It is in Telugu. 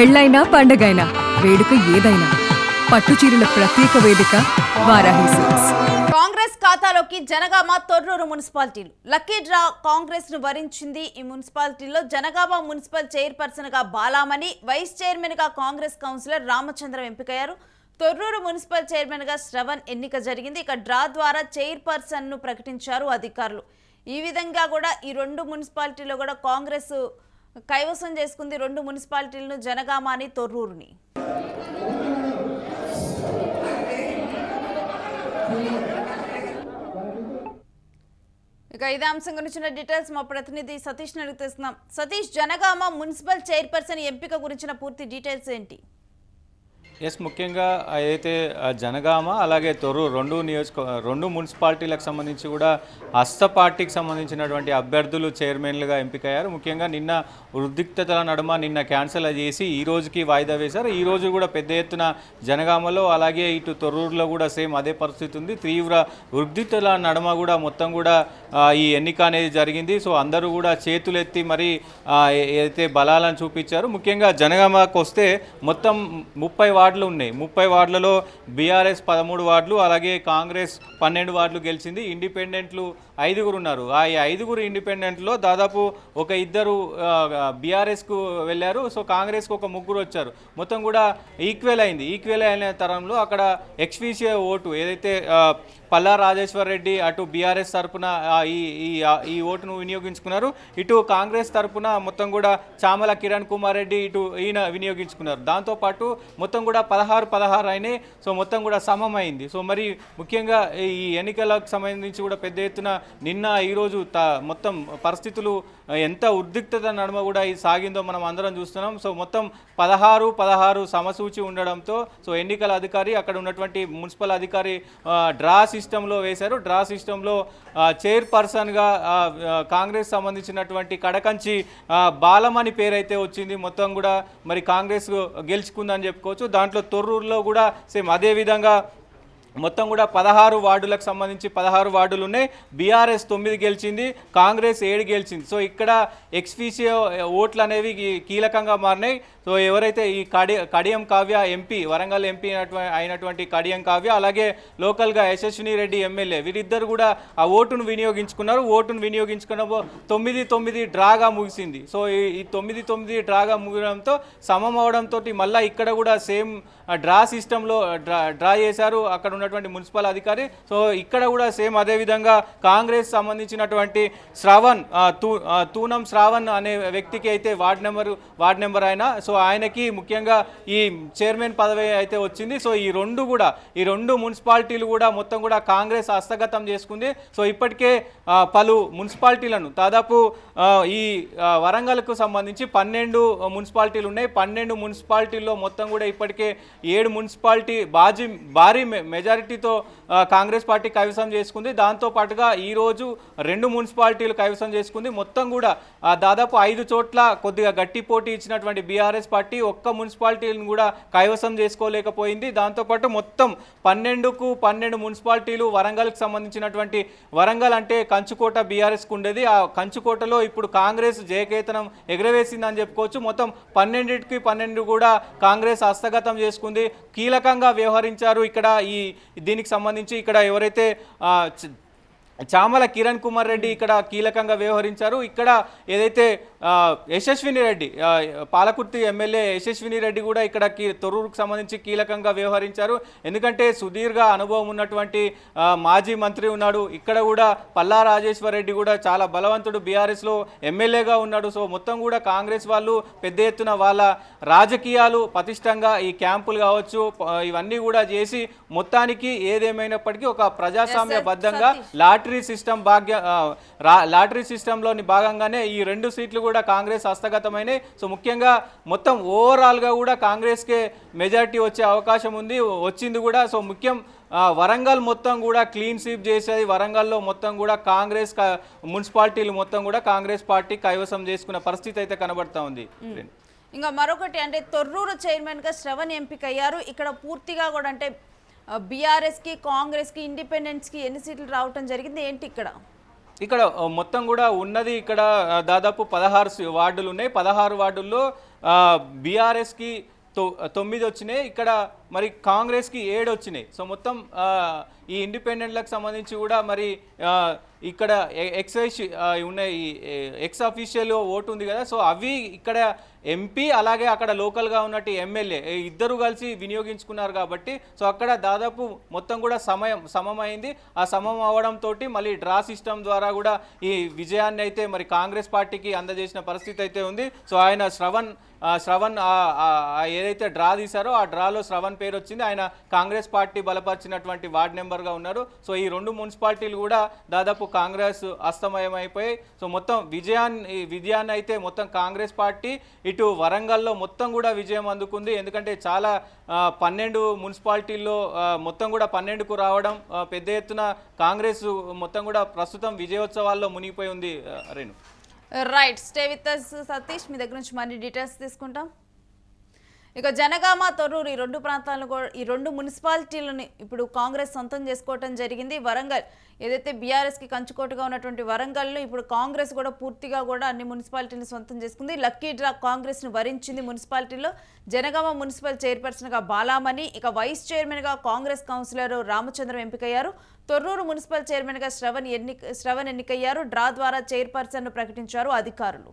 పెళ్ళైనా పండగైనా వేడుక ఏదైనా పట్టుచీరల ప్రత్యేక వేదిక వారాహి సిల్క్స్. కాంగ్రెస్ ఖాతాలోకి జనగామ తొర్రూరు మున్సిపాలిటీలు లక్కీ డ్రా కాంగ్రెస్ ను వరించింది. ఈ మున్సిపాలిటీలో జనగామ మున్సిపల్ చైర్పర్సన్ గా బాలామణి, వైస్ చైర్మన్ గా కాంగ్రెస్ కౌన్సిలర్ రామచంద్రం ఎంపికయ్యారు. తొర్రూరు మున్సిపల్ చైర్మన్ గా శ్రవణ్ ఎన్నిక జరిగింది. ఇక డ్రా ద్వారా చైర్పర్సన్ ను ప్రకటించారు అధికారులు. ఈ విధంగా కూడా ఈ రెండు మున్సిపాలిటీలో కూడా కాంగ్రెస్ కైవసం చేసుకుంది. రెండు మున్సిపాలిటీలను, జనగామని, తొర్రూరుని. ఇక ఇదే అంశం గురించిన డీటెయిల్స్ మా ప్రతినిధి సతీష్ అడిగి తెలుస్తున్నాం. సతీష్, జనగామ మున్సిపల్ చైర్పర్సన్ ఎంపిక గురించిన పూర్తి డీటెయిల్స్ ఏంటి? ముఖ్యంగా ఏదైతే జనగామ అలాగే తొర్రూరు రెండు మున్సిపాలిటీలకు సంబంధించి కూడా హస్త పార్టీకి సంబంధించినటువంటి అభ్యర్థులు చైర్మన్లుగా ఎంపికయ్యారు. ముఖ్యంగా నిన్న ఉద్రిక్తతల నడుమ నిన్న క్యాన్సిల్ చేసి ఈ రోజుకి వాయిదా వేశారు. ఈ రోజు కూడా పెద్ద ఎత్తున జనగామలో అలాగే ఇటు తొర్రూరులో కూడా సేమ్ అదే పరిస్థితి ఉంది. తీవ్ర ఉద్రిక్తతల నడుమ కూడా మొత్తం కూడా ఈ ఎన్నిక అనేది జరిగింది. సో అందరూ కూడా చేతులెత్తి మరి ఏదైతే బలాలను చూపించారు. ముఖ్యంగా జనగామకు వస్తే మొత్తం 30 వార్డులు ఉన్నాయి. 30 వార్డులలో బీఆర్ఎస్ 13 వార్డులు అలాగే కాంగ్రెస్ 12 వార్డులు గెలిచింది. ఇండిపెండెంట్లు 5 ఉన్నారు. ఆ 5 ఇండిపెండెంట్లో దాదాపు ఒక 2 బీఆర్ఎస్కు వెళ్ళారు. సో కాంగ్రెస్కు ఒక 3 వచ్చారు. మొత్తం కూడా ఈక్వల్ అయింది. ఈక్వల్ అయిన తరంలో అక్కడ ఎక్స్ఫీషియల్ ఓటు ఏదైతే పల్లా రాజేశ్వర్ రెడ్డి అటు బీఆర్ఎస్ తరఫున ఈ ఓటును వినియోగించుకున్నారు. ఇటు కాంగ్రెస్ తరఫున మొత్తం కూడా చామల కిరణ్ కుమార్ రెడ్డి ఈయన వినియోగించుకున్నారు. దాంతోపాటు మొత్తం కూడా 16 అయినాయి. సో మొత్తం కూడా సమమైంది. సో మరి ముఖ్యంగా ఈ ఎన్నికలకు సంబంధించి కూడా పెద్ద ఎత్తున నిన్న ఈరోజు మొత్తం పరిస్థితులు ఎంత ఉద్రిక్తత నడుమ కూడా సాగిందో మనం అందరం చూస్తున్నాం. సో మొత్తం 16 సమసూచి ఉండడంతో సో ఎన్నికల అధికారి అక్కడ ఉన్నటువంటి మున్సిపల్ అధికారి డ్రా సిస్టంలో వేశారు. డ్రా సిస్టంలో చైర్పర్సన్గా కాంగ్రెస్ సంబంధించినటువంటి కడకంచి బాలమణి పేరైతే వచ్చింది. మొత్తం కూడా మరి కాంగ్రెస్ గెలుచుకుందని చెప్పుకోవచ్చు. దాంట్లో తొర్రూరులో కూడా సేమ్ అదే విధంగా మొత్తం కూడా 16 వార్డులకు సంబంధించి 16 వార్డులు ఉన్నాయి. బీఆర్ఎస్ 9 గెలిచింది, కాంగ్రెస్ 7 గెలిచింది. సో ఇక్కడ ఎక్స్ఫీషియో ఓట్లు అనేవి కీలకంగా మారినాయి. సో ఎవరైతే ఈ కడియం కావ్య ఎంపీ, వరంగల్ ఎంపీ అయినటువంటి కడియం కావ్య అలాగే లోకల్గా యశస్విని రెడ్డి ఎమ్మెల్యే వీరిద్దరు కూడా ఆ ఓటును వినియోగించుకున్నారు. ఓటును వినియోగించుకున్న 9-9 డ్రాగా ముగిసింది. సో ఈ 9-9 డ్రాగా ముగడంతో సమం అవడంతో మళ్ళీ ఇక్కడ కూడా సేమ్ డ్రా సిస్టంలో డ్రా చేశారు అక్కడ ఉన్నటువంటి మున్సిపల్ అధికారి. సో ఇక్కడ కూడా సేమ్ అదేవిధంగా కాంగ్రెస్ సంబంధించినటువంటి తూనం శ్రావణ్ అనే వ్యక్తికి అయితే వార్డ్ నెంబర్ ఆయన. సో ఆయనకి ముఖ్యంగా ఈ చైర్మన్ పదవి అయితే వచ్చింది. సో ఈ రెండు మున్సిపాలిటీలు కూడా మొత్తం కూడా కాంగ్రెస్ హస్తగతం చేసుకుంది. సో ఇప్పటికే పలు మున్సిపాలిటీలను దాదాపు ఈ వరంగల్కు సంబంధించి 12 మున్సిపాలిటీలు ఉన్నాయి. 12 మున్సిపాలిటీల్లో మొత్తం కూడా ఇప్పటికే 7 మున్సిపాలిటీ భారీ మెజారిటీతో కాంగ్రెస్ పార్టీ కైవసం చేసుకుంది. దాంతోపాటుగా ఈరోజు 2 మున్సిపాలిటీలు కైవసం చేసుకుంది. మొత్తం కూడా దాదాపు 5 చోట్ల కొద్దిగా గట్టి పోటీ ఇచ్చినటువంటి బీఆర్ఎస్ పార్టీ ఒక్క మున్సిపాలిటీలను కూడా కైవసం చేసుకోలేకపోయింది. దాంతోపాటు మొత్తం 12 మున్సిపాలిటీలు వరంగల్కి సంబంధించినటువంటి వరంగల్ అంటే కంచుకోట బీఆర్ఎస్కు ఉండేది. ఆ కంచుకోటలో ఇప్పుడు కాంగ్రెస్ జయకేతనం ఎగరవేసిందని చెప్పుకోవచ్చు. మొత్తం 12 కూడా కాంగ్రెస్ హస్తగతం చేసుకుంది. కీలకంగా వ్యవహరించారు ఇక్కడ దీనికి సంబంధించి ఇక్కడ ఎవరైతే చామల కిరణ్ కుమార్ రెడ్డి ఇక్కడ కీలకంగా వ్యవహరించారు. ఇక్కడ ఏదైతే యశస్విని రెడ్డి పాలకుర్తి ఎమ్మెల్యే యశస్విని రెడ్డి కూడా ఇక్కడ తొర్రూరుకు సంబంధించి కీలకంగా వ్యవహరించారు. ఎందుకంటే సుదీర్ఘ అనుభవం ఉన్నటువంటి మాజీ మంత్రి ఉన్నాడు. ఇక్కడ కూడా పల్లా రాజేశ్వర్ రెడ్డి కూడా చాలా బలవంతుడు, బీఆర్ఎస్లో ఎమ్మెల్యేగా ఉన్నాడు. సో మొత్తం కూడా కాంగ్రెస్ వాళ్ళు పెద్ద ఎత్తున వాళ్ళ రాజకీయాలు పటిష్టంగా ఈ క్యాంపులు కావచ్చు ఇవన్నీ కూడా చేసి మొత్తానికి ఏదేమైనప్పటికీ ఒక ప్రజాస్వామ్యబద్ధంగా లాటరీ సిస్టంలోని భాగంగానే ఈ 2 సీట్లు కూడా కాంగ్రెస్ హస్తగతమైనాయి. సో ముఖ్యంగా మొత్తం ఓవరాల్గా కూడా కాంగ్రెస్కే మెజారిటీ వచ్చే అవకాశం వచ్చింది కూడా. సో ముఖ్యం వరంగల్ మొత్తం కూడా క్లీన్ స్వీప్ చేసేది. వరంగల్లో మొత్తం కూడా కాంగ్రెస్ మున్సిపాలిటీలు మొత్తం కూడా కాంగ్రెస్ పార్టీ కైవసం చేసుకున్న పరిస్థితి అయితే కనబడతా ఉంది. ఇంకా మరొకటి అంటే తొర్రూరు చైర్మన్గా శ్రవణ్ ఎంపికయ్యారు. ఇక్కడ పూర్తిగా కూడా అంటే బీఆర్ఎస్కి, కాంగ్రెస్కి, ఇండిపెండెన్స్కి ఎన్ని సీట్లు రావటం జరిగింది ఏంటి ఇక్కడ మొత్తం కూడా ఉన్నది ఇక్కడ దాదాపు 16 వార్డులు ఉన్నాయి. 16 వార్డుల్లో బీఆర్ఎస్కి 9 వచ్చినాయి, ఇక్కడ మరి కాంగ్రెస్కి 7 వచ్చినాయి. సో మొత్తం ఈ ఇండిపెండెంట్లకు సంబంధించి కూడా మరి ఇక్కడ ఉన్నాయి, ఎక్స్ అఫీషియల్ ఓటు ఉంది కదా, సో అవి ఇక్కడ ఎంపీ అలాగే అక్కడ లోకల్గా ఉన్నట్టు ఎమ్మెల్యే ఇద్దరు కలిసి వినియోగించుకున్నారు కాబట్టి సో అక్కడ దాదాపు మొత్తం కూడా సమమైంది. ఆ సమం అవడంతో మళ్ళీ డ్రా సిస్టమ్ ద్వారా కూడా ఈ విజయాన్ని అయితే మరి కాంగ్రెస్ పార్టీకి అందజేసిన పరిస్థితి అయితే ఉంది. సో ఆయన శ్రవణ్ ఏదైతే డ్రా తీశారో ఆ డ్రాలో శ్రవణ్ పేరు వచ్చింది. ఆయన కాంగ్రెస్ పార్టీ బలపరిచినటువంటి వార్డు మెంబర్గా ఉన్నారు. సో ఈ 2 మున్సిపాలిటీలు కూడా దాదాపు కాంగ్రెస్ హస్తమయం అయిపోయాయి. సో మొత్తం విజయాన్ని అయితే మొత్తం కాంగ్రెస్ పార్టీ ఇటు వరంగల్లో మొత్తం కూడా విజయం అందుకుంది. ఎందుకంటే చాలా 12 మున్సిపాలిటీల్లో మొత్తం కూడా 12కు రావడం, పెద్ద ఎత్తున కాంగ్రెస్ మొత్తం కూడా ప్రస్తుతం విజయోత్సవాల్లో మునిగిపోయి ఉంది. Renu right, stay with us Satish, మీ దగ్గర నుంచి మరిన్ని డీటెయిల్స్ తీసుకుంటాం. ఇక జనగామ, తొర్రూరు ఈ 2 ప్రాంతాలను ఈ 2 మున్సిపాలిటీలను ఇప్పుడు కాంగ్రెస్ సొంతం చేసుకోవటం జరిగింది. వరంగల్ ఏదైతే బీఆర్ఎస్కి కంచుకోటగా ఉన్నటువంటి వరంగల్ను ఇప్పుడు కాంగ్రెస్ కూడా పూర్తిగా కూడా అన్ని మున్సిపాలిటీలను సొంతం చేసుకుంది. లక్కీ డ్రా కాంగ్రెస్ను వరించింది. మున్సిపాలిటీలో జనగామ మున్సిపల్ చైర్పర్సన్గా బాలామణి, ఇక వైస్ చైర్మన్గా కాంగ్రెస్ కౌన్సిలర్ రామచంద్రం ఎంపికయ్యారు. తొర్రూరు మున్సిపల్ చైర్మన్గా శ్రవణ్ ఎన్నికయ్యారు. డ్రా ద్వారా చైర్పర్సన్ను ప్రకటించారు అధికారులు.